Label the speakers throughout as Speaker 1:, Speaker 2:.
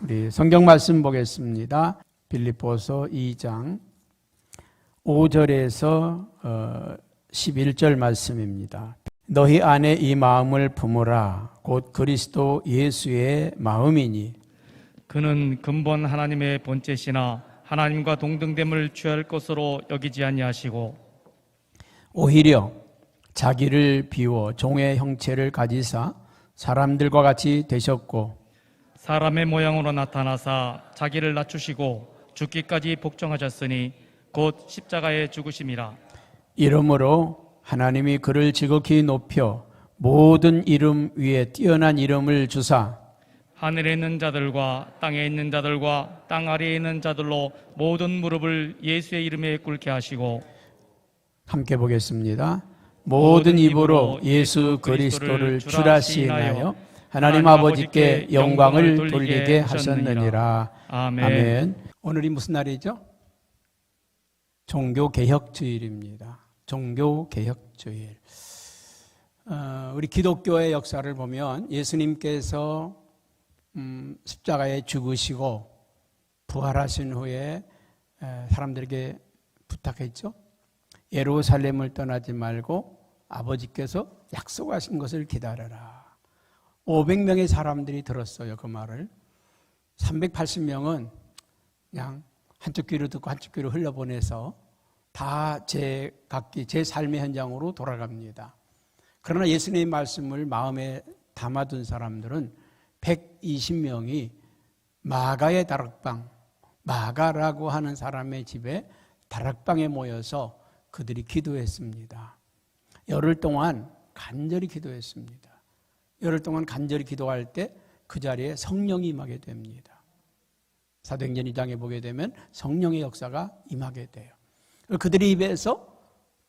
Speaker 1: 우리 성경 말씀 보겠습니다. 빌립보서 2장 5절에서 11절 말씀입니다. 너희 안에 이 마음을 품으라. 곧 그리스도 예수의 마음이니
Speaker 2: 그는 근본 하나님의 본체시나 하나님과 동등됨을 취할 것으로 여기지 아니하시고
Speaker 1: 오히려 자기를 비워 종의 형체를 가지사 사람들과 같이 되셨고
Speaker 2: 사람의 모양으로 나타나사 자기를 낮추시고 죽기까지 복종하셨으니 곧 십자가에 죽으심이라.
Speaker 1: 이러므로 하나님이 그를 지극히 높여 모든 이름 위에 뛰어난 이름을 주사
Speaker 2: 하늘에 있는 자들과 땅에 있는 자들과 땅 아래에 있는 자들로 모든 무릎을 예수의 이름에 꿇게 하시고
Speaker 1: 함께 보겠습니다. 모든 입으로 예수 그리스도를 주라 시인하여 하나님 아버지께 영광을 돌리게 하셨느니라. 아멘. 오늘이 무슨 날이죠? 종교개혁주일입니다. 종교개혁주일. 우리 기독교의 역사를 보면 예수님께서 십자가에 죽으시고 부활하신 후에 사람들에게 부탁했죠. 예루살렘을 떠나지 말고 아버지께서 약속하신 것을 기다려라. 500명의 사람들이 들었어요. 그 말을. 380명은 그냥 한쪽 귀로 듣고 한쪽 귀로 흘려보내서 다 각기 제 삶의 현장으로 돌아갑니다. 그러나 예수님의 말씀을 마음에 담아둔 사람들은 120명이 마가의 다락방, 마가라고 하는 사람의 집에 다락방에 모여서 그들이 기도했습니다. 열흘 동안 간절히 기도했습니다. 열흘 동안 간절히 기도할 때 그 자리에 성령이 임하게 됩니다. 사도행전 2장에 보게 되면 성령의 역사가 임하게 돼요. 그들의 입에서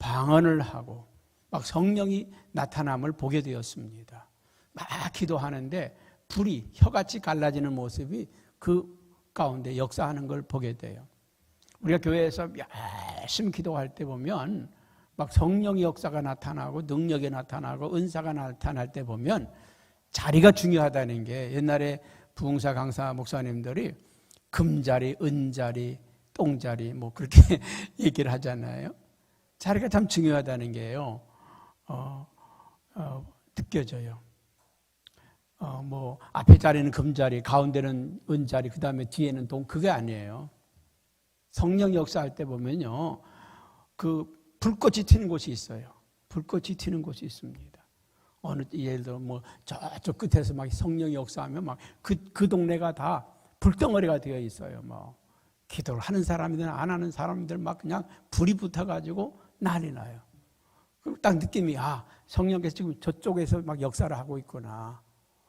Speaker 1: 방언을 하고 막 성령이 나타남을 보게 되었습니다. 막 기도하는데 불이 혀같이 갈라지는 모습이 그 가운데 역사하는 걸 보게 돼요. 우리가 교회에서 열심히 기도할 때 보면 막 성령의 역사가 나타나고 능력이 나타나고 은사가 나타날 때 보면 자리가 중요하다는 게 옛날에 부흥사 강사 목사님들이 금자리, 은자리, 똥자리 뭐 그렇게 얘기를 하잖아요. 자리가 참 중요하다는 게요. 느껴져요. 뭐 앞에 자리는 금자리, 가운데는 은자리, 그 다음에 뒤에는 동, 그게 아니에요. 성령 역사할 때 보면요, 그 불꽃이 튀는 곳이 있어요. 불꽃이 튀는 곳이 있습니다. 어느 예를 들어 뭐 저쪽 끝에서 막 성령이 역사하면 막 그 동네가 다 불덩어리가 되어 있어요. 뭐 기도를 하는 사람이든 안 하는 사람들 막 그냥 불이 붙어가지고 난리 나요. 그럼 딱 느낌이 성령께서 지금 저쪽에서 막 역사를 하고 있구나.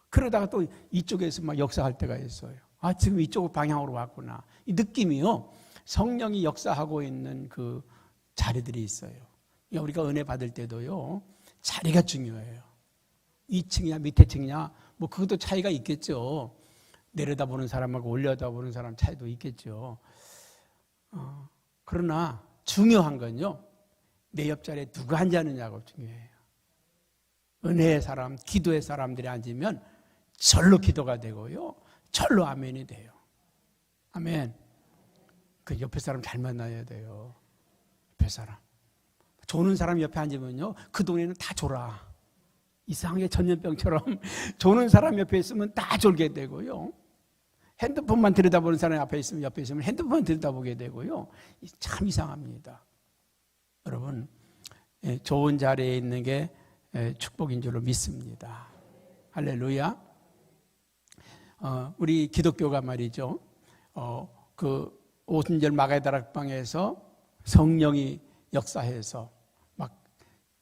Speaker 1: 그러다가 또 이쪽에서 막 역사할 때가 있어요. 지금 이쪽 방향으로 왔구나. 이 느낌이요. 성령이 역사하고 있는 그 자리들이 있어요. 우리가 은혜 받을 때도요. 자리가 중요해요. 2층이냐 밑에 층이냐 뭐 그것도 차이가 있겠죠. 내려다보는 사람하고 올려다보는 사람 차이도 있겠죠. 그러나 중요한 건요. 내 옆자리에 누가 앉았느냐가 중요해요. 은혜의 사람, 기도의 사람들이 앉으면 절로 기도가 되고요. 절로 아멘이 돼요. 아멘. 그 옆에 사람 잘 만나야 돼요. 옆에 사람. 조는 사람 옆에 앉으면요. 그 동네는 다 졸아. 이상하게 전염병처럼 조는 사람 옆에 있으면 다 졸게 되고요. 핸드폰만 들여다보는 사람 옆에 있으면 핸드폰만 들여다보게 되고요. 참 이상합니다. 여러분, 좋은 자리에 있는 게 축복인 줄로 믿습니다. 할렐루야. 우리 기독교가 말이죠. 그 오순절 마가의 다락방에서 성령이 역사해서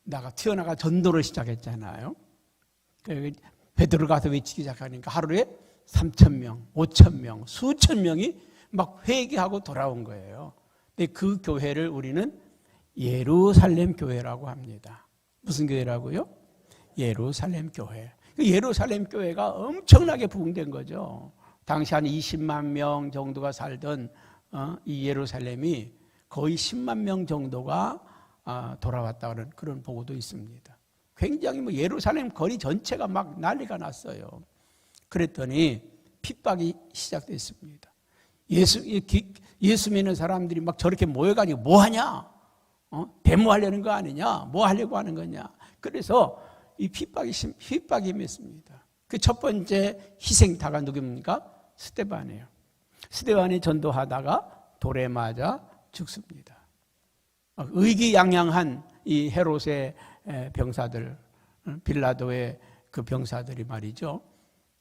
Speaker 1: 나가 튀어나가 전도를 시작했잖아요. 베드로 가서 외치기 시작하니까 하루에 3,000명, 5,000명, 수천 명이 막 회개하고 돌아온 거예요. 근데 그 교회를 우리는 예루살렘 교회라고 합니다. 무슨 교회라고요? 예루살렘 교회. 예루살렘 교회가 엄청나게 부흥된 거죠. 당시 한 20만 명 정도가 살던 이 예루살렘이 거의 10만 명 정도가 돌아왔다는 그런 보고도 있습니다. 굉장히 예루살렘 거리 전체가 막 난리가 났어요. 그랬더니 핍박이 시작됐습니다. 예수 믿는 사람들이 막 저렇게 모여가지고 뭐 하냐? 데모하려는 거 아니냐? 뭐 하려고 하는 거냐? 그래서 이 핍박이 심했습니다. 그 첫 번째 희생타가 누굽니까? 스데반이에요. 스데반이 전도하다가 돌에 맞아 죽습니다. 의기양양한 이 헤롯의 병사들, 빌라도의 그 병사들이 말이죠,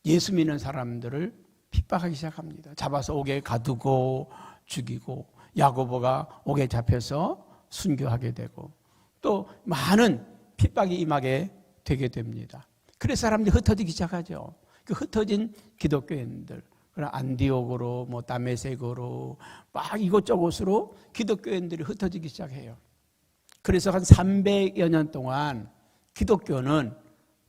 Speaker 1: 예수 믿는 사람들을 핍박하기 시작합니다. 잡아서 옥에 가두고 죽이고, 야고보가 옥에 잡혀서 순교하게 되고, 또 많은 핍박이 임하게 되게 됩니다. 그래서 사람들이 흩어지기 시작하죠. 그 흩어진 기독교인들, 안디옥으로, 뭐 다메섹으로, 막 이곳저곳으로 기독교인들이 흩어지기 시작해요. 그래서 한 300여 년 동안 기독교는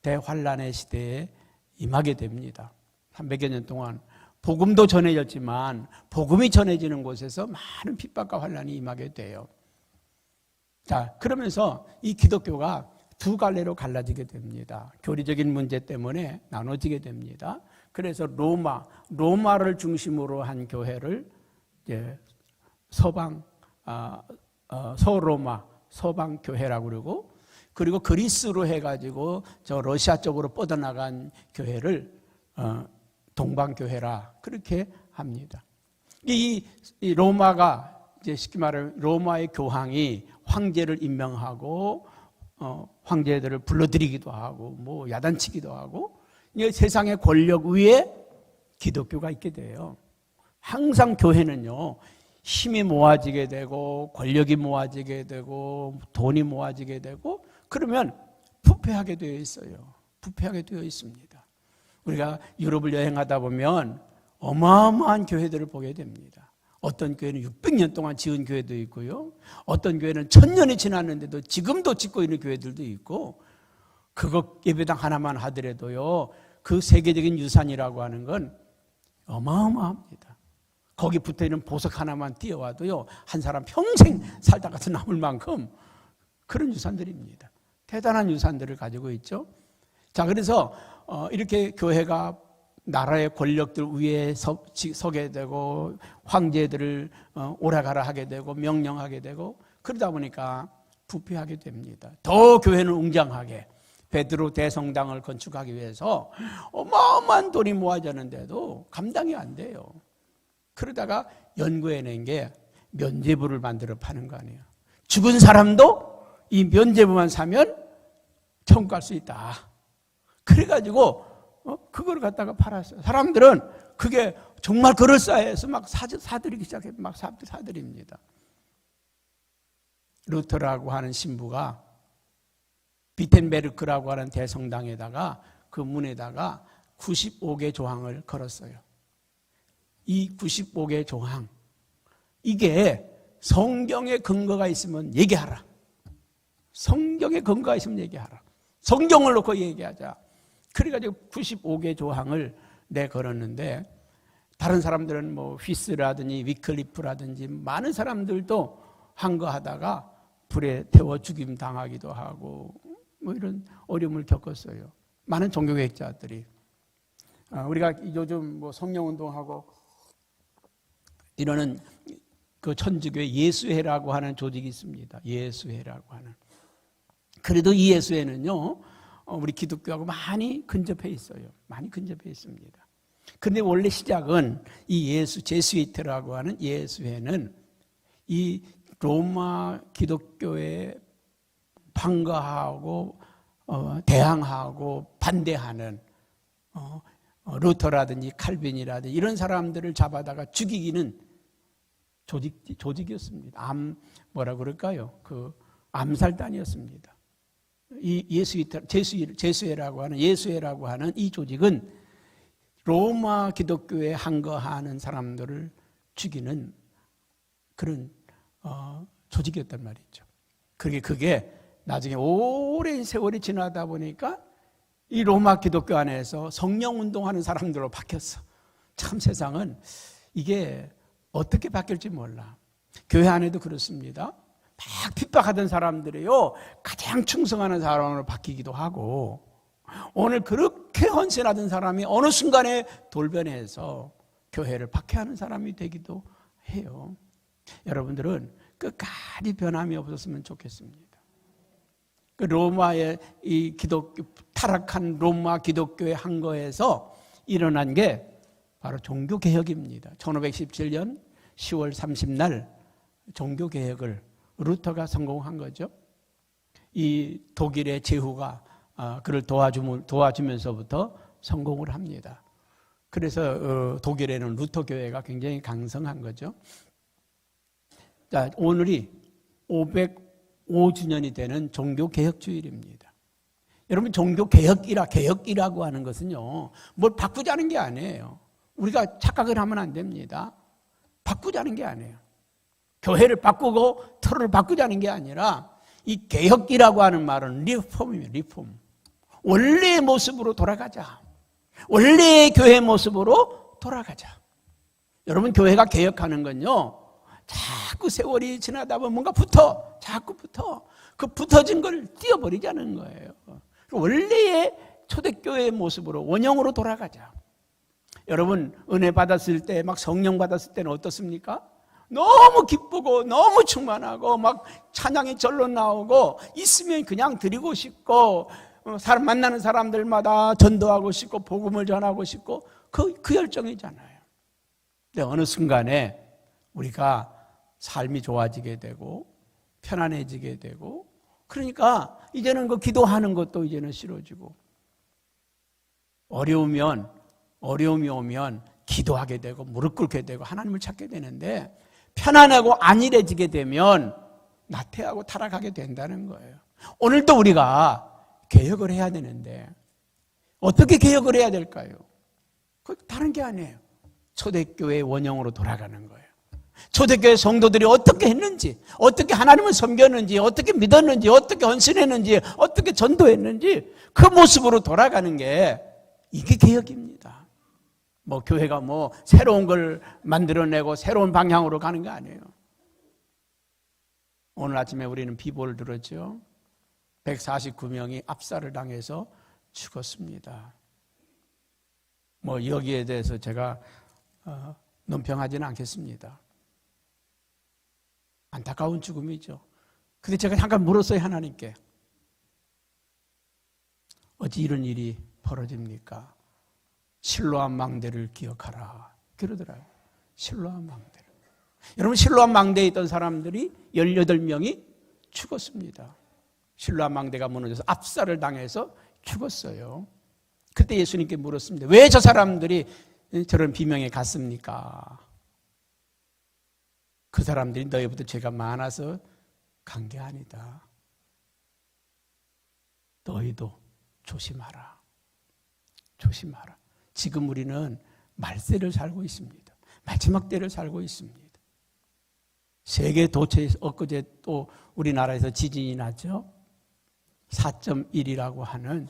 Speaker 1: 대환란의 시대에 임하게 됩니다. 300여 년 동안 복음도 전해졌지만 복음이 전해지는 곳에서 많은 핍박과 환란이 임하게 돼요. 자, 그러면서 이 기독교가 두 갈래로 갈라지게 됩니다. 교리적인 문제 때문에 나눠지게 됩니다. 그래서 로마를 중심으로 한 교회를 이제 서로마, 서방 교회라고 그러고, 그리고 그리스로 해가지고 저 러시아 쪽으로 뻗어나간 교회를 동방교회라 그렇게 합니다. 이 로마가 이제 쉽게 말하면 로마의 교황이 황제를 임명하고 황제들을 불러들이기도 하고 뭐 야단치기도 하고, 세상의 권력 위에 기독교가 있게 돼요. 항상 교회는요, 힘이 모아지게 되고 권력이 모아지게 되고 돈이 모아지게 되고 그러면 부패하게 되어 있어요. 부패하게 되어 있습니다. 우리가 유럽을 여행하다 보면 어마어마한 교회들을 보게 됩니다. 어떤 교회는 600년 동안 지은 교회도 있고요, 어떤 교회는 1000년이 지났는데도 지금도 짓고 있는 교회들도 있고, 그거 예배당 하나만 하더라도요, 그 세계적인 유산이라고 하는 건 어마어마합니다. 거기 붙어있는 보석 하나만 띄어와도요, 한 사람 평생 살다가도 남을 만큼 그런 유산들입니다. 대단한 유산들을 가지고 있죠. 자, 그래서 이렇게 교회가 나라의 권력들 위에 서게 되고 황제들을 오라가라 하게 되고 명령하게 되고, 그러다 보니까 부패하게 됩니다. 더 교회는 웅장하게 베드로 대성당을 건축하기 위해서 어마어마한 돈이 모아졌는데도 감당이 안 돼요. 그러다가 연구해낸 게 면죄부를 만들어 파는 거 아니에요. 죽은 사람도 이 면죄부만 사면 천국 갈 수 있다. 그래가지고 그걸 갖다가 팔았어요. 사람들은 그게 정말 그럴싸해서 막 사들이기 시작해요. 막 사들입니다. 루터라고 하는 신부가 비텐베르크라고 하는 대성당에다가 그 문에다가 95개 조항을 걸었어요. 이 95개 조항, 이게 성경에 근거가 있으면 얘기하라. 성경에 근거가 있으면 얘기하라. 성경을 놓고 얘기하자. 그래가지고 95개 조항을 내걸었는데, 다른 사람들은 뭐 휘스라든지 위클리프라든지 많은 사람들도 한 거 하다가 불에 태워 죽임 당하기도 하고 뭐 이런 어려움을 겪었어요. 많은 종교개혁자들이. 우리가 요즘 뭐 성령운동하고 이러는 그 천주교의 예수회라고 하는 조직이 있습니다. 예수회라고 하는. 그래도 이 예수회는요, 우리 기독교하고 많이 근접해 있어요. 많이 근접해 있습니다. 그런데 원래 시작은 이 제스위트라고 하는 예수회는 이 로마 기독교에 반가하고 대항하고 반대하는 루터라든지 칼빈이라든지 이런 사람들을 잡아다가 죽이기는 조직이었습니다. 뭐라 그럴까요? 그 암살단이었습니다. 이 제수회라고 하는 예수회라고 하는 이 조직은 로마 기독교에 항거하는 사람들을 죽이는 그런 조직이었단 말이죠. 그게 나중에 오랜 세월이 지나다 보니까 이 로마 기독교 안에서 성령 운동하는 사람들로 바뀌었어. 참 세상은 이게 어떻게 바뀔지 몰라. 교회 안에도 그렇습니다. 막 핍박하던 사람들이요, 가장 충성하는 사람으로 바뀌기도 하고, 오늘 그렇게 헌신하던 사람이 어느 순간에 돌변해서 교회를 박해하는 사람이 되기도 해요. 여러분들은 끝까지 변함이 없었으면 좋겠습니다. 그 로마의 이 기독교, 타락한 로마 기독교의 항거에서 일어난 게 바로 종교개혁입니다. 1517년 10월 30날 종교개혁을 루터가 성공한 거죠. 이 독일의 제후가 그를 도와주면서부터 성공을 합니다. 그래서 독일에는 루터 교회가 굉장히 강성한 거죠. 자, 오늘이 505주년이 되는 종교개혁주일입니다. 여러분, 개혁이라고 하는 것은요, 뭘 바꾸자는 게 아니에요. 우리가 착각을 하면 안 됩니다. 바꾸자는 게 아니에요. 교회를 바꾸고 틀을 바꾸자는 게 아니라 이 개혁이라고 하는 말은 리폼입니다. 리폼. 원래의 모습으로 돌아가자. 원래의 교회 모습으로 돌아가자. 여러분, 교회가 개혁하는 건요, 자꾸 세월이 지나다 보면 뭔가 자꾸 붙어. 그 붙어진 걸 띄워버리자는 거예요. 원래의 초대교회의 모습으로, 원형으로 돌아가자. 여러분, 은혜 받았을 때, 막 성령 받았을 때는 어떻습니까? 너무 기쁘고, 너무 충만하고, 막 찬양이 절로 나오고, 있으면 그냥 드리고 싶고, 사람 만나는 사람들마다 전도하고 싶고, 복음을 전하고 싶고, 그 열정이잖아요. 근데 어느 순간에 우리가 삶이 좋아지게 되고, 편안해지게 되고, 그러니까 이제는 그 기도하는 것도 이제는 싫어지고, 어려움이 오면 기도하게 되고 무릎 꿇게 되고 하나님을 찾게 되는데, 편안하고 안일해지게 되면 나태하고 타락하게 된다는 거예요. 오늘도 우리가 개혁을 해야 되는데 어떻게 개혁을 해야 될까요? 다른 게 아니에요. 초대교회의 원형으로 돌아가는 거예요. 초대교회 성도들이 어떻게 했는지, 어떻게 하나님을 섬겼는지, 어떻게 믿었는지, 어떻게 헌신했는지, 어떻게 전도했는지 그 모습으로 돌아가는 게 이게 개혁입니다. 교회가 새로운 걸 만들어내고 새로운 방향으로 가는 거 아니에요. 오늘 아침에 우리는 비보를 들었죠. 149명이 압살을 당해서 죽었습니다. 여기에 대해서 제가 논평하지는 않겠습니다. 안타까운 죽음이죠. 근데 제가 잠깐 물었어요, 하나님께. 어찌 이런 일이 벌어집니까? 실로암 망대를 기억하라. 그러더라고요. 실로암 망대를. 여러분, 실로암 망대에 있던 사람들이 18명이 죽었습니다. 실로암 망대가 무너져서 압살을 당해서 죽었어요. 그때 예수님께 물었습니다. 왜 저 사람들이 저런 비명에 갔습니까? 그 사람들이 너희보다 죄가 많아서 간 게 아니다. 너희도 조심하라. 조심하라. 지금 우리는 말세를 살고 있습니다. 마지막 때를 살고 있습니다. 세계 도처에 엊그제 또 우리나라에서 지진이 났죠. 4.1이라고 하는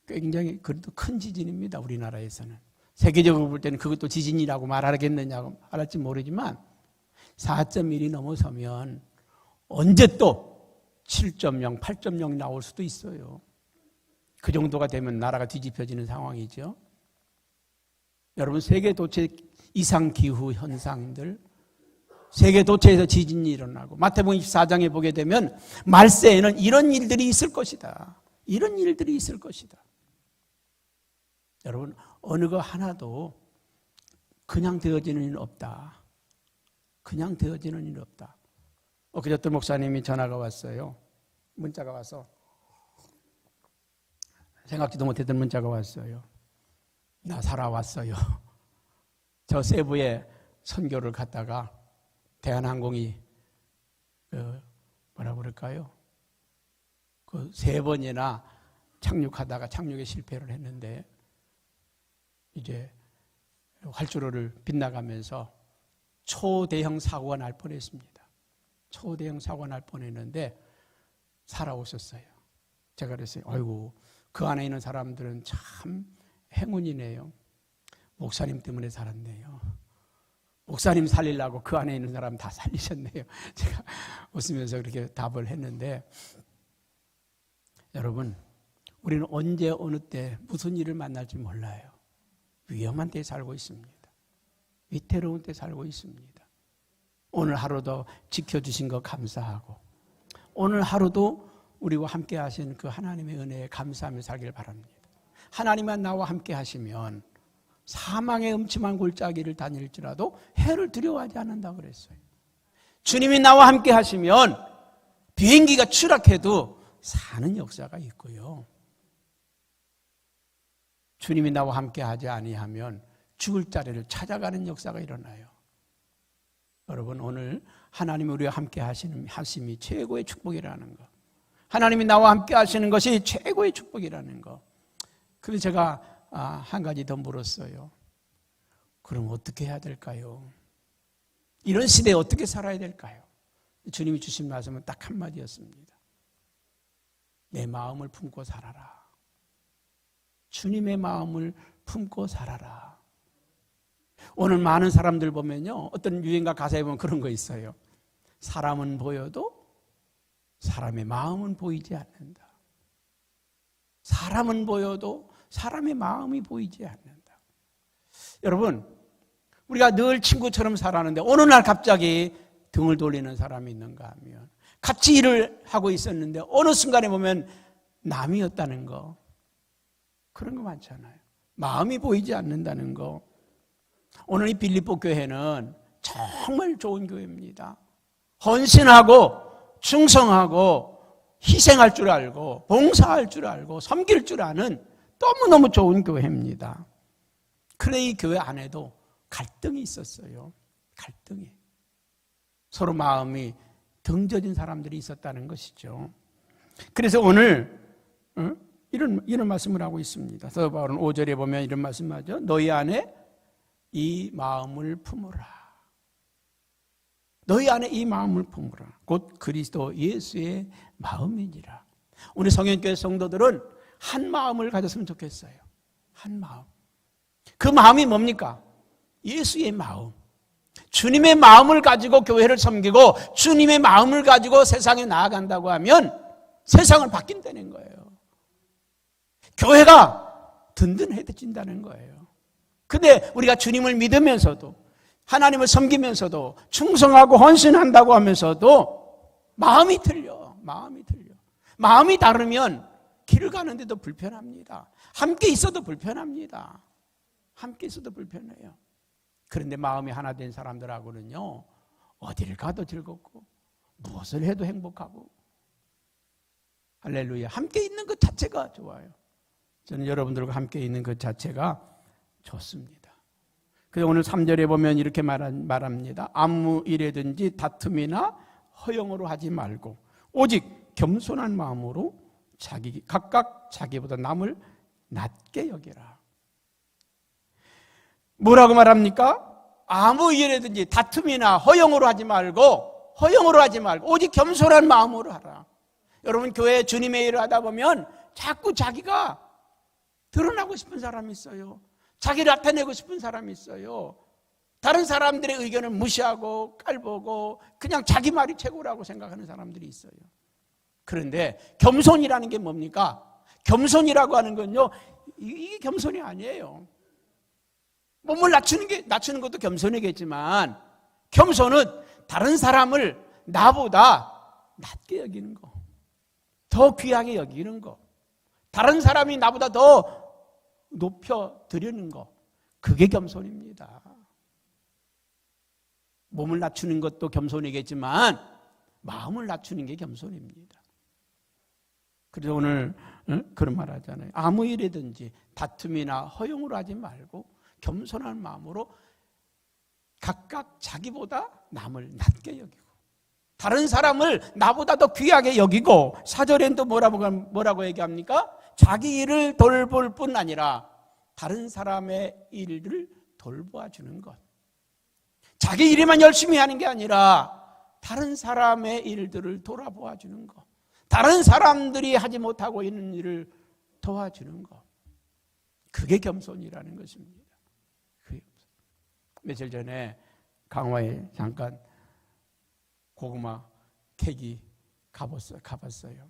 Speaker 1: 굉장히 그래도 큰 지진입니다. 우리나라에서는. 세계적으로 볼 때는 그것도 지진이라고 말하겠느냐고 알았지 모르지만 4.1이 넘어서면 언제 또 7.0, 8.0이 나올 수도 있어요. 그 정도가 되면 나라가 뒤집혀지는 상황이죠. 여러분, 세계 도처 이상 기후 현상들, 세계 도처에서 지진이 일어나고 마태복음 24장에 보게 되면 말세에는 이런 일들이 있을 것이다. 이런 일들이 있을 것이다. 여러분, 어느 거 하나도 그냥 되어지는 일은 없다. 그냥 되어지는 일은 없다. 엊그제 또 목사님이 전화가 왔어요. 문자가 와서 생각지도 못했던 문자가 왔어요. 나 살아왔어요. 저 세부에 선교를 갔다가 대한항공이 뭐라 그럴까요? 그 3번이나 착륙하다가 착륙에 실패를 했는데 이제 활주로를 빗나가면서 초대형 사고가 날 뻔했습니다. 초대형 사고가 날 뻔했는데 살아오셨어요. 제가 그랬어요. 아이고, 그 안에 있는 사람들은 참 행운이네요. 목사님 때문에 살았네요. 목사님 살리려고 그 안에 있는 사람 다 살리셨네요. 제가 웃으면서 그렇게 답을 했는데, 여러분, 우리는 언제 어느 때 무슨 일을 만날지 몰라요. 위험한 때 살고 있습니다. 위태로운 때 살고 있습니다. 오늘 하루도 지켜주신 것 감사하고 오늘 하루도 우리와 함께 하신 그 하나님의 은혜에 감사하며 살길 바랍니다. 하나님만 나와 함께 하시면 사망의 음침한 골짜기를 다닐지라도 해를 두려워하지 않는다고 그랬어요. 주님이 나와 함께 하시면 비행기가 추락해도 사는 역사가 있고요. 주님이 나와 함께 하지 아니하면 죽을 자리를 찾아가는 역사가 일어나요. 여러분, 오늘 하나님이 우리와 함께 하심이 최고의 축복이라는 것, 하나님이 나와 함께 하시는 것이 최고의 축복이라는 것. 그래서 제가 한 가지 더 물었어요. 그럼 어떻게 해야 될까요? 이런 시대에 어떻게 살아야 될까요? 주님이 주신 말씀은 딱 한마디였습니다. 내 마음을 품고 살아라. 주님의 마음을 품고 살아라. 오늘 많은 사람들 보면요, 어떤 유행가 가사에 보면 그런 거 있어요. 사람은 보여도 사람의 마음은 보이지 않는다. 사람은 보여도 사람의 마음이 보이지 않는다. 여러분, 우리가 늘 친구처럼 살았는데 어느 날 갑자기 등을 돌리는 사람이 있는가 하면, 같이 일을 하고 있었는데 어느 순간에 보면 남이었다는 거, 그런 거 많잖아요. 마음이 보이지 않는다는 거. 오늘 이 빌립보 교회는 정말 좋은 교회입니다. 헌신하고 충성하고 희생할 줄 알고 봉사할 줄 알고 섬길 줄 아는 너무너무 좋은 교회입니다. 그런데 이 교회 안에도 갈등이 있었어요. 갈등이. 서로 마음이 등져진 사람들이 있었다는 것이죠. 그래서 오늘 이런 말씀을 하고 있습니다. 사도 바울은 5절에 보면 이런 말씀하죠. 너희 안에 이 마음을 품으라. 너희 안에 이 마음을 품으라. 곧 그리스도 예수의 마음이니라. 우리 성현교회 성도들은 한 마음을 가졌으면 좋겠어요. 한 마음. 그 마음이 뭡니까? 예수의 마음. 주님의 마음을 가지고 교회를 섬기고 주님의 마음을 가지고 세상에 나아간다고 하면 세상을 바뀐다는 거예요. 교회가 든든해진다는 거예요. 근데 우리가 주님을 믿으면서도 하나님을 섬기면서도 충성하고 헌신한다고 하면서도 마음이 틀려. 마음이 틀려. 마음이 다르면 길을 가는데도 불편합니다. 함께 있어도 불편합니다. 함께 있어도 불편해요. 그런데 마음이 하나 된 사람들하고는요, 어디를 가도 즐겁고 무엇을 해도 행복하고, 할렐루야. 함께 있는 것 자체가 좋아요. 저는 여러분들과 함께 있는 것 자체가 좋습니다. 그래서 오늘 3절에 보면 이렇게 말합니다. 아무 일에든지 다툼이나 허영으로 하지 말고 오직 겸손한 마음으로 각각 자기보다 남을 낮게 여기라. 뭐라고 말합니까? 아무 일에든지 다툼이나 허영으로 하지 말고 오직 겸손한 마음으로 하라. 여러분, 교회 주님의 일을 하다 보면 자꾸 자기가 드러나고 싶은 사람이 있어요. 자기를 나타내고 싶은 사람이 있어요. 다른 사람들의 의견을 무시하고 깔보고 그냥 자기 말이 최고라고 생각하는 사람들이 있어요. 그런데 겸손이라는 게 뭡니까? 겸손이라고 하는 건요, 이게 겸손이 아니에요. 몸을 낮추는 것도 겸손이겠지만, 겸손은 다른 사람을 나보다 낮게 여기는 거, 더 귀하게 여기는 거, 다른 사람이 나보다 더 높여 드리는 거, 그게 겸손입니다. 몸을 낮추는 것도 겸손이겠지만 마음을 낮추는 게 겸손입니다. 그래서 오늘 그런 말 하잖아요. 아무 일이든지 다툼이나 허용으로 하지 말고 겸손한 마음으로 각각 자기보다 남을 낮게 여기고 다른 사람을 나보다 더 귀하게 여기고, 4절엔 또 뭐라고 얘기합니까? 자기 일을 돌볼 뿐 아니라 다른 사람의 일을 돌보아 주는 것. 자기 일에만 열심히 하는 게 아니라 다른 사람의 일들을 돌아보아 주는 것. 다른 사람들이 하지 못하고 있는 일을 도와주는 것. 그게 겸손이라는 것입니다. 며칠 전에 강화에 잠깐 고구마 캐기 가봤어요.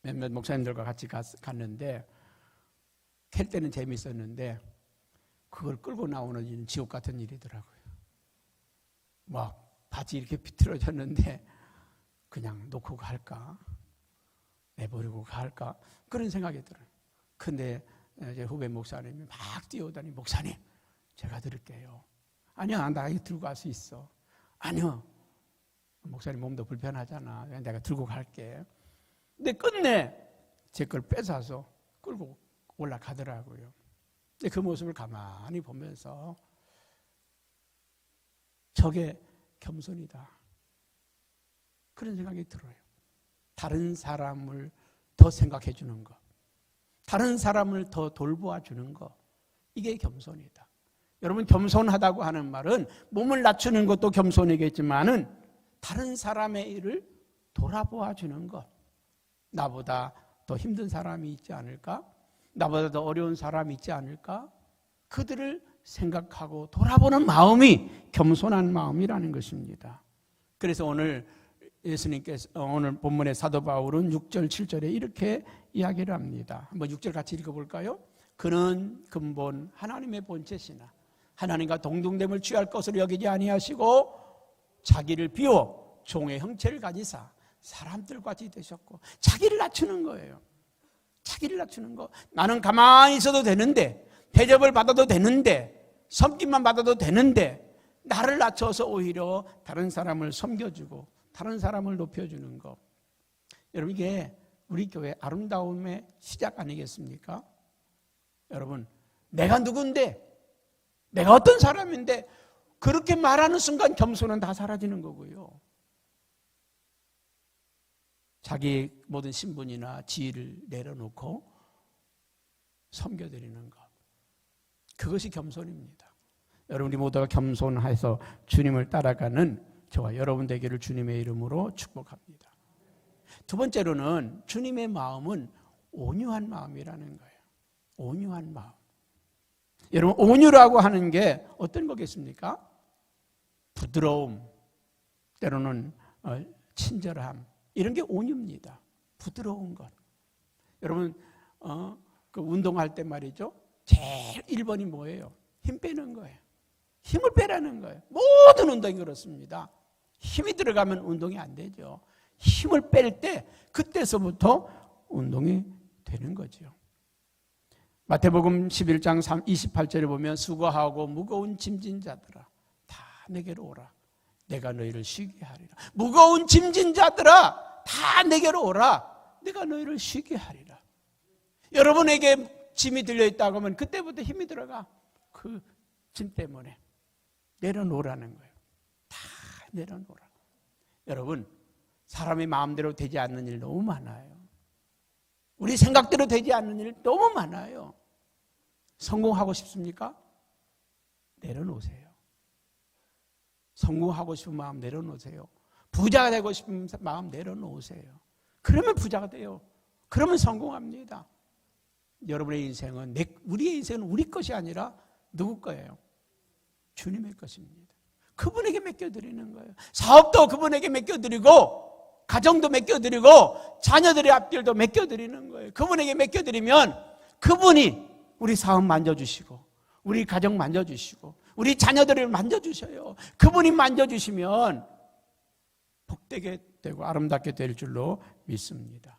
Speaker 1: 몇몇 목사님들과 같이 갔는데 캘 때는 재밌었는데 그걸 끌고 나오는 일은 지옥 같은 일이더라고요. 막 바지 이렇게 비틀어졌는데 그냥 놓고 갈까? 내버리고 갈까? 그런 생각이 들어요. 근데 이제 후배 목사님이 막 뛰어오더니 목사님 제가 들을게요. 아니야 나 이거 들고 갈 수 있어. 아니요 목사님 몸도 불편하잖아. 내가 들고 갈게. 근데 끝내 제 걸 뺏어서 끌고 올라가더라고요. 근데 그 모습을 가만히 보면서 저게 겸손이다. 그런 생각이 들어요. 다른 사람을 더 생각해 주는 것, 다른 사람을 더 돌보아 주는 것, 이게 겸손이다. 여러분 겸손하다고 하는 말은 몸을 낮추는 것도 겸손이겠지만은 다른 사람의 일을 돌아보아 주는 것. 나보다 더 힘든 사람이 있지 않을까? 나보다 더 어려운 사람이 있지 않을까? 그들을 생각하고 돌아보는 마음이 겸손한 마음이라는 것입니다. 그래서 오늘 예수님께서 오늘 본문의 사도 바울은 6절 7절에 이렇게 이야기를 합니다. 한번 6절 같이 읽어볼까요? 그는 근본 하나님의 본체시나 하나님과 동등됨을 취할 것으로 여기지 아니하시고 자기를 비워 종의 형체를 가지사 사람들같이 되셨고, 자기를 낮추는 거예요. 자기를 낮추는 거. 나는 가만히 있어도 되는데, 대접을 받아도 되는데, 섬김만 받아도 되는데, 나를 낮춰서 오히려 다른 사람을 섬겨주고 다른 사람을 높여주는 거. 여러분 이게 우리 교회 아름다움의 시작 아니겠습니까? 여러분 내가 누군데, 내가 어떤 사람인데 그렇게 말하는 순간 겸손은 다 사라지는 거고요. 자기 모든 신분이나 지위를 내려놓고 섬겨드리는 것, 그것이 겸손입니다. 여러분 우리 모두가 겸손해서 주님을 따라가는 저와 여러분 되기를 주님의 이름으로 축복합니다. 두 번째로는 주님의 마음은 온유한 마음이라는 거예요. 온유한 마음. 여러분 온유라고 하는 게 어떤 거겠습니까? 부드러움, 때로는 친절함, 이런 게 온유입니다. 부드러운 것. 여러분 그 운동할 때 말이죠, 제일 1번이 뭐예요? 힘 빼는 거예요. 힘을 빼라는 거예요. 모든 운동이 그렇습니다. 힘이 들어가면 운동이 안 되죠. 힘을 뺄 때 그때서부터 운동이 되는 거죠. 마태복음 11장 28절에 보면 수고하고 무거운 짐진 자들아 다 내게로 오라. 내가 너희를 쉬게 하리라. 무거운 짐진 자들아 다 내게로 오라. 내가 너희를 쉬게 하리라. 여러분에게 짐이 들려있다고 하면 그때부터 힘이 들어가. 그 짐 때문에 내려놓으라는 거예요. 다 내려놓으라. 여러분 사람의 마음대로 되지 않는 일 너무 많아요. 우리 생각대로 되지 않는 일 너무 많아요. 성공하고 싶습니까? 내려놓으세요. 성공하고 싶은 마음 내려놓으세요. 부자가 되고 싶은 마음 내려놓으세요. 그러면 부자가 돼요. 그러면 성공합니다. 여러분의 인생은 우리의 인생은 우리 것이 아니라 누구 거예요? 주님의 것입니다. 그분에게 맡겨드리는 거예요. 사업도 그분에게 맡겨드리고 가정도 맡겨드리고 자녀들의 앞길도 맡겨드리는 거예요. 그분에게 맡겨드리면 그분이 우리 사업 만져주시고 우리 가정 만져주시고 우리 자녀들을 만져주셔요. 그분이 만져주시면 복되게 되고 아름답게 될 줄로 믿습니다.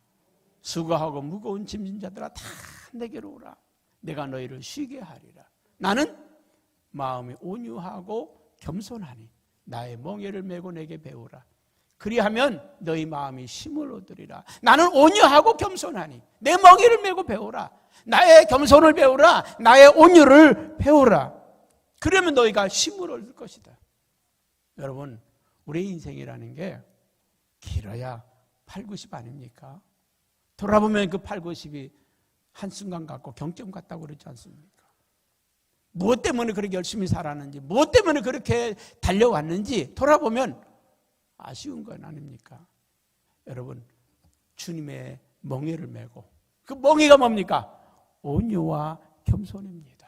Speaker 1: 수고하고 무거운 짐진 자들아 다 내게로 오라. 내가 너희를 쉬게 하리라. 나는 마음이 온유하고 겸손하니 나의 멍에를 메고 내게 배우라. 그리하면 너희 마음이 힘을 얻으리라. 나는 온유하고 겸손하니 내 멍에를 메고 배우라. 나의 겸손을 배우라. 나의 온유를 배우라. 그러면 너희가 힘을 얻을 것이다. 여러분 우리 인생이라는 게 길어야 8, 90 아닙니까? 돌아보면 그 8, 90이 한순간 같고 경점 같다고 그러지 않습니까? 무엇 때문에 그렇게 열심히 살았는지, 무엇 때문에 그렇게 달려왔는지 돌아보면 아쉬운 건 아닙니까? 여러분 주님의 멍에를 메고, 그 멍에가 뭡니까? 온유와 겸손입니다.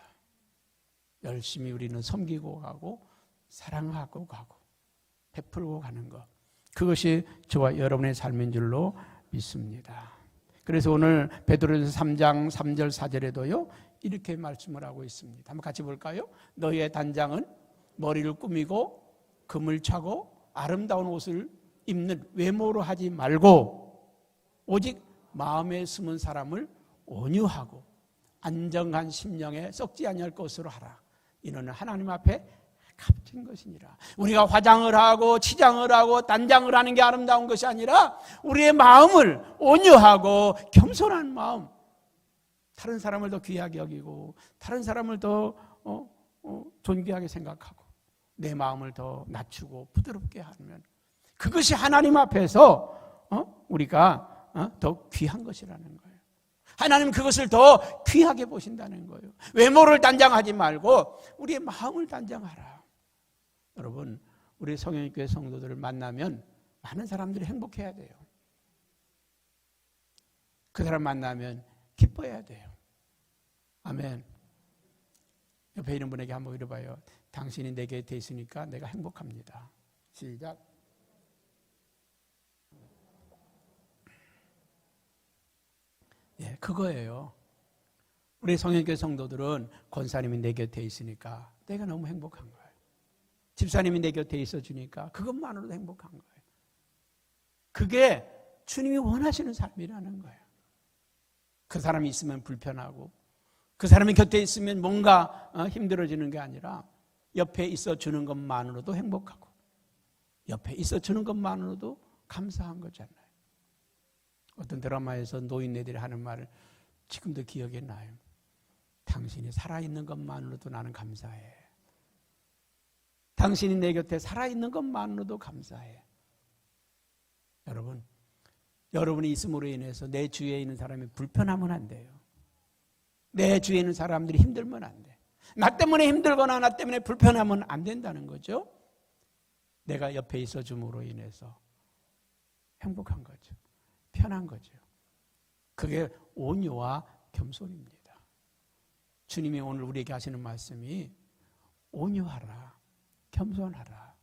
Speaker 1: 열심히 우리는 섬기고 가고 사랑하고 가고 베풀고 가는 것, 그것이 저와 여러분의 삶인 줄로 믿습니다. 그래서 오늘 베드로전서 3장 3절 4절에도요 이렇게 말씀을 하고 있습니다. 한번 같이 볼까요? 너희의 단장은 머리를 꾸미고 금을 차고 아름다운 옷을 입는 외모로 하지 말고 오직 마음에 숨은 사람을 온유하고 안정한 심령에 썩지 아니할 것으로 하라. 이는 하나님 앞에 값진 것이니라. 우리가 화장을 하고 치장을 하고 단장을 하는 게 아름다운 것이 아니라 우리의 마음을 온유하고 겸손한 마음, 다른 사람을 더 귀하게 여기고 다른 사람을 더 존귀하게 생각하고 내 마음을 더 낮추고 부드럽게 하면 그것이 하나님 앞에서 우리가 더 귀한 것이라는 거예요. 하나님 그것을 더 귀하게 보신다는 거예요. 외모를 단장하지 말고 우리의 마음을 단장하라. 여러분, 우리 성령교회 성도들을 만나면 많은 사람들이 행복해야 돼요. 그 사람 만나면 기뻐해야 돼요. 아멘. 옆에 있는 분에게 한번 이래봐요. 당신이 내 곁에 있으니까 내가 행복합니다. 시작. 예, 그거예요. 우리 성령교회 성도들은 권사님이 내 곁에 있으니까 내가 너무 행복한 거예요. 집사님이 내 곁에 있어주니까 그것만으로도 행복한 거예요. 그게 주님이 원하시는 삶이라는 거예요. 그 사람이 있으면 불편하고 그 사람이 곁에 있으면 뭔가 힘들어지는 게 아니라 옆에 있어주는 것만으로도 행복하고 옆에 있어주는 것만으로도 감사한 거잖아요. 어떤 드라마에서 노인네들이 하는 말을 지금도 기억이 나요. 당신이 살아있는 것만으로도 나는 감사해. 당신이 내 곁에 살아있는 것만으로도 감사해. 여러분, 여러분이 있음으로 인해서 내 주위에 있는 사람이 불편하면 안 돼요. 내 주위에 있는 사람들이 힘들면 안 돼. 나 때문에 힘들거나 나 때문에 불편하면 안 된다는 거죠. 내가 옆에 있어줌으로 인해서 행복한 거죠. 편한 거죠. 그게 온유와 겸손입니다. 주님이 오늘 우리에게 하시는 말씀이 온유하라, 겸손하라.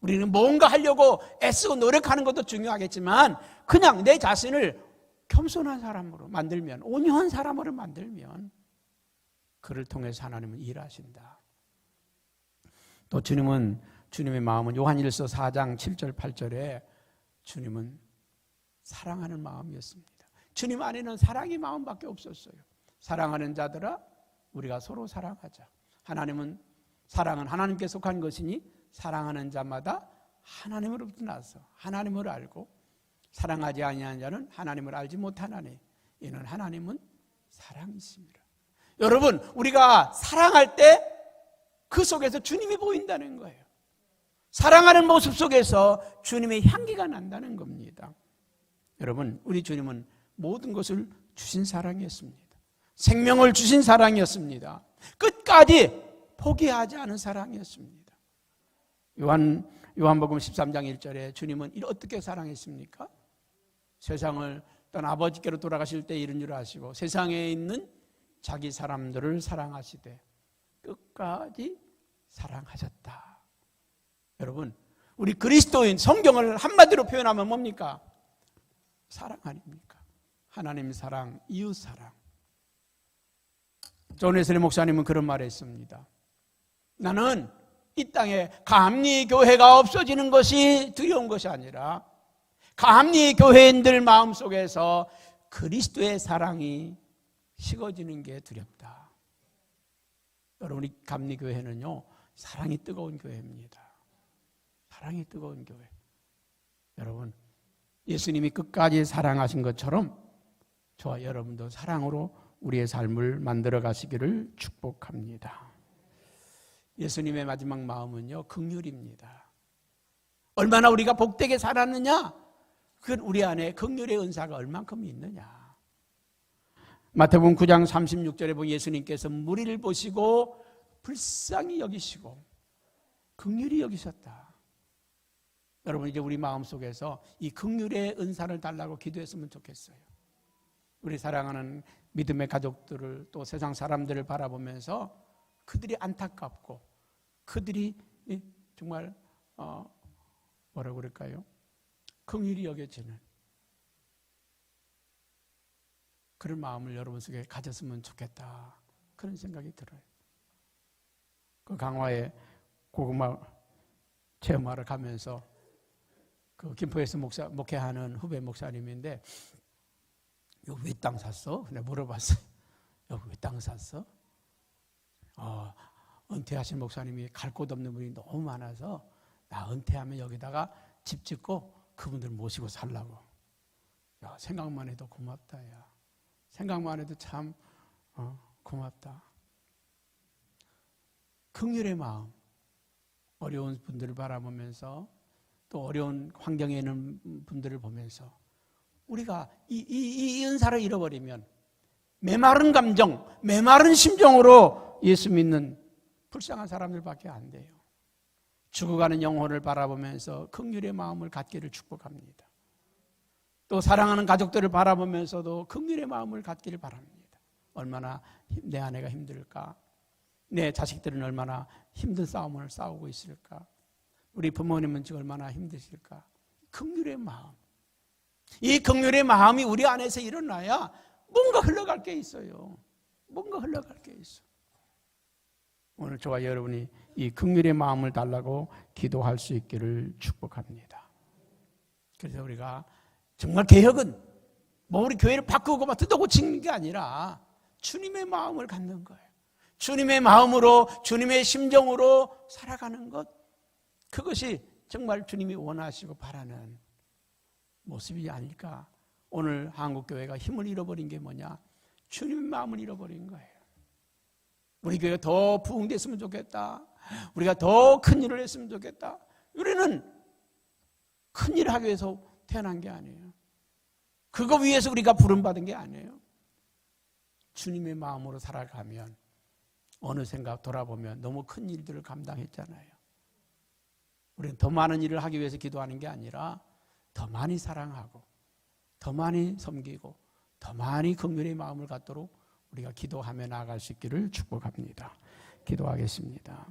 Speaker 1: 우리는 뭔가 하려고 애쓰고 노력하는 것도 중요하겠지만 그냥 내 자신을 겸손한 사람으로 만들면, 온유한 사람으로 만들면 그를 통해서 하나님은 일하신다. 또 주님의 마음은 요한일서 4장 7절 8절에 주님은 사랑하는 마음이었습니다. 주님 안에는 사랑의 마음밖에 없었어요. 사랑하는 자들아 우리가 서로 사랑하자. 사랑은 하나님께 속한 것이니 사랑하는 자마다 하나님으로부터 나서 하나님을 알고 사랑하지 아니하는 자는 하나님을 알지 못하나니 이는 하나님은 사랑이십니다. 여러분, 우리가 사랑할 때 그 속에서 주님이 보인다는 거예요. 사랑하는 모습 속에서 주님의 향기가 난다는 겁니다. 여러분, 우리 주님은 모든 것을 주신 사랑이었습니다. 생명을 주신 사랑이었습니다. 끝까지 포기하지 않은 사랑이었습니다. 요한복음 13장 1절에 주님은 어떻게 사랑했습니까? 세상을 떠나 아버지께로 돌아가실 때 이런 줄 아시고 세상에 있는 자기 사람들을 사랑하시되 끝까지 사랑하셨다. 여러분, 우리 그리스도인 성경을 한마디로 표현하면 뭡니까? 사랑 아닙니까? 하나님 사랑, 이웃 사랑. 존 웨슬리 목사님은 그런 말을 했습니다. 나는 이 땅에 감리교회가 없어지는 것이 두려운 것이 아니라 감리교회인들 마음속에서 그리스도의 사랑이 식어지는 게 두렵다. 여러분, 이 감리교회는요 사랑이 뜨거운 교회입니다. 사랑이 뜨거운 교회. 여러분, 예수님이 끝까지 사랑하신 것처럼 저와 여러분도 사랑으로 우리의 삶을 만들어 가시기를 축복합니다. 예수님의 마지막 마음은요 긍휼입니다. 얼마나 우리가 복되게 살았느냐, 그건 우리 안에 긍휼의 은사가 얼만큼 있느냐. 마태복음 9장 36절에 보면 예수님께서 무리를 보시고 불쌍히 여기시고 긍휼히 여기셨다. 여러분, 이제 우리 마음속에서 이 긍휼의 은사를 달라고 기도했으면 좋겠어요. 우리 사랑하는 믿음의 가족들을 또 세상 사람들을 바라보면서 그들이 안타깝고 그들이 정말 뭐라고 그럴까요? 긍휼히 여겨지는 그런 마음을 여러분 속에 가졌으면 좋겠다. 그런 생각이 들어요. 그 강화에 고구마 체험하러 가면서 그 김포에서 목회하는 후배 목사님인데 여기 왜 땅 샀어? 내가 물어봤어요. 여기 왜 땅 샀어? 은퇴하신 목사님이 갈 곳 없는 분이 너무 많아서 나 은퇴하면 여기다가 집 짓고 그분들 모시고 살라고. 야, 생각만 해도 고맙다. 야. 생각만 해도 참 고맙다. 긍휼의 마음, 어려운 분들을 바라보면서 또 어려운 환경에 있는 분들을 보면서 우리가 이 은사를 잃어버리면 메마른 감정, 메마른 심정으로 예수 믿는 불쌍한 사람들밖에 안 돼요. 죽어가는 영혼을 바라보면서 긍휼의 마음을 갖기를 축복합니다. 또 사랑하는 가족들을 바라보면서도 긍휼의 마음을 갖기를 바랍니다. 얼마나 내 아내가 힘들까? 내 자식들은 얼마나 힘든 싸움을 싸우고 있을까? 우리 부모님은 지금 얼마나 힘드실까? 긍휼의 마음. 이 긍휼의 마음이 우리 안에서 일어나야 뭔가 흘러갈 게 있어요. 뭔가 흘러갈 게 있어. 오늘 저와 여러분이 이 긍휼의 마음을 달라고 기도할 수 있기를 축복합니다. 그래서 우리가 정말 개혁은 뭐 우리 교회를 바꾸고 막 뜯어 고치는 게 아니라 주님의 마음을 갖는 거예요. 주님의 마음으로, 주님의 심정으로 살아가는 것, 그것이 정말 주님이 원하시고 바라는 모습이 아닐까. 오늘 한국교회가 힘을 잃어버린 게 뭐냐? 주님의 마음을 잃어버린 거예요. 우리 교회가 더 부흥됐으면 좋겠다. 우리가 더 큰 일을 했으면 좋겠다. 우리는 큰 일을 하기 위해서 태어난 게 아니에요. 그거 위해서 우리가 부름받은 게 아니에요. 주님의 마음으로 살아가면 어느샌가 돌아보면 너무 큰 일들을 감당했잖아요. 우리는 더 많은 일을 하기 위해서 기도하는 게 아니라 더 많이 사랑하고 더 많이 섬기고 더 많이 긍휼의 마음을 갖도록 우리가 기도하며 나아갈 수 있기를 축복합니다. 기도하겠습니다.